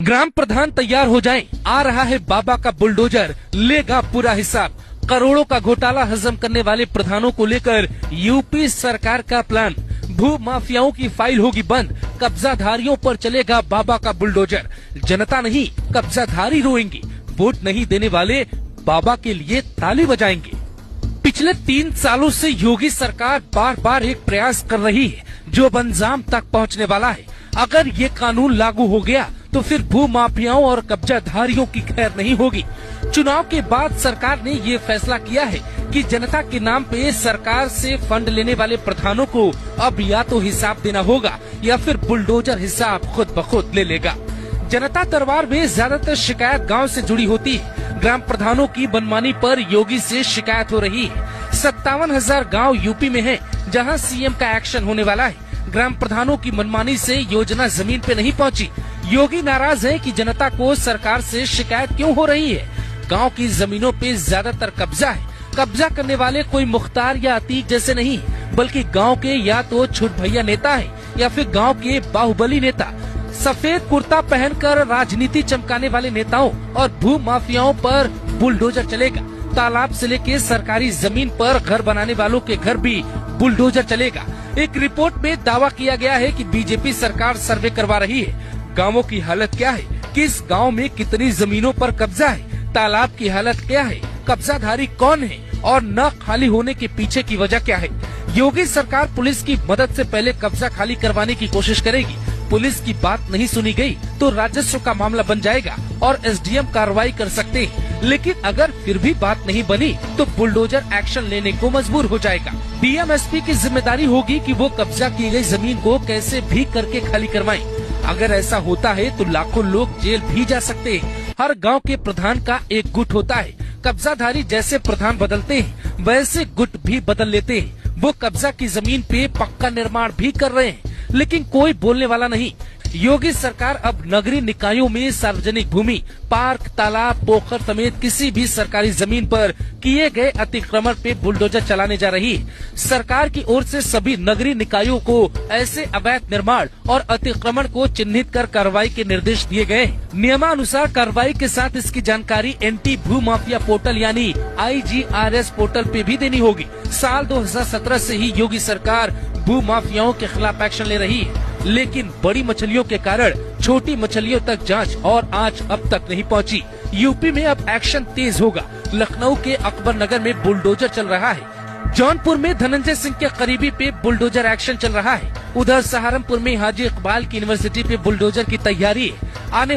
ग्राम प्रधान तैयार हो जाएं, आ रहा है बाबा का बुलडोजर, लेगा पूरा हिसाब। करोड़ों का घोटाला हजम करने वाले प्रधानों को लेकर यूपी सरकार का प्लान। भू माफियाओं की फाइल होगी बंद, कब्जाधारियों पर चलेगा बाबा का बुलडोजर। जनता नहीं, कब्जाधारी रोएंगे, वोट नहीं देने वाले बाबा के लिए ताली बजाएंगे। पिछले 3 सालों से योगी सरकार बार बार एक प्रयास कर रही है जो अंजाम तक पहुंचने वाला है। अगर ये कानून लागू हो गया तो फिर भू माफियाओं और कब्जाधारियों की खैर नहीं होगी। चुनाव के बाद सरकार ने ये फैसला किया है कि जनता के नाम पे सरकार से फंड लेने वाले प्रधानों को अब या तो हिसाब देना होगा या फिर बुलडोजर हिसाब खुद ब खुद ले लेगा। जनता दरबार में ज्यादातर शिकायत गांव से जुड़ी होती है। ग्राम प्रधानों की मनमानी पर योगी से शिकायत हो रही है। 57,000 गाँव यूपी में है जहां सीएम का एक्शन होने वाला है। ग्राम प्रधानों की मनमानी से योजना जमीन पे नहीं पहुंची। योगी नाराज है कि जनता को सरकार से शिकायत क्यों हो रही है। गांव की जमीनों पे ज्यादातर कब्जा है। कब्जा करने वाले कोई मुख्तार या अतीक जैसे नहीं, बल्कि गांव के या तो छुट भैया नेता है या फिर गांव के बाहुबली नेता। सफेद कुर्ता पहनकर राजनीति चमकाने वाले नेताओं और भू माफियाओं पर बुलडोजर चलेगा। तालाब से लेके सरकारी जमीन पर घर बनाने वालों के घर भी बुलडोजर चलेगा। एक रिपोर्ट में दावा किया गया है कि बीजेपी सरकार सर्वे करवा रही है। गांवों की हालत क्या है, किस गांव में कितनी जमीनों पर कब्जा है, तालाब की हालत क्या है, कब्जाधारी कौन है और न खाली होने के पीछे की वजह क्या है। योगी सरकार पुलिस की मदद से पहले कब्जा खाली करवाने की कोशिश करेगी। पुलिस की बात नहीं सुनी गई तो राजस्व का मामला बन जाएगा और एसडीएम कार्रवाई कर सकते हैं। लेकिन अगर फिर भी बात नहीं बनी तो बुलडोजर एक्शन लेने को मजबूर हो जाएगा। डीएम एसपी की जिम्मेदारी होगी कि वो कब्जा की गई जमीन को कैसे भी करके खाली करवाएं। अगर ऐसा होता है तो लाखों लोग जेल भी जा सकते हैं। हर गांव के प्रधान का एक गुट होता है। कब्जाधारी जैसे प्रधान बदलते हैं वैसे गुट भी बदल लेते हैं। वो कब्जा की जमीन पे पक्का निर्माण भी कर रहे हैं, लेकिन कोई बोलने वाला नहीं। योगी सरकार अब नगरीय निकायों में सार्वजनिक भूमि, पार्क, तालाब, पोखर समेत किसी भी सरकारी जमीन पर किए गए अतिक्रमण पे बुलडोजर चलाने जा रही है। सरकार की ओर से सभी नगरीय निकायों को ऐसे अवैध निर्माण और अतिक्रमण को चिन्हित कर कार्रवाई के निर्देश दिए गए। नियमानुसार कार्रवाई के साथ इसकी जानकारी एंटी भू माफिया पोर्टल यानी IGRS पोर्टल पे भी देनी होगी। साल 2017 से ही योगी सरकार भू माफियाओं के खिलाफ एक्शन ले रही है, लेकिन बड़ी मछलियों के कारण छोटी मछलियों तक जांच और आंच अब तक नहीं पहुंची। यूपी में अब एक्शन तेज होगा। लखनऊ के अकबर नगर में बुलडोजर चल रहा है। जौनपुर में धनंजय सिंह के करीबी पे बुलडोजर एक्शन चल रहा है। उधर सहारनपुर में हाजी इकबाल की यूनिवर्सिटी पे बुलडोजर की तैयारी है। आने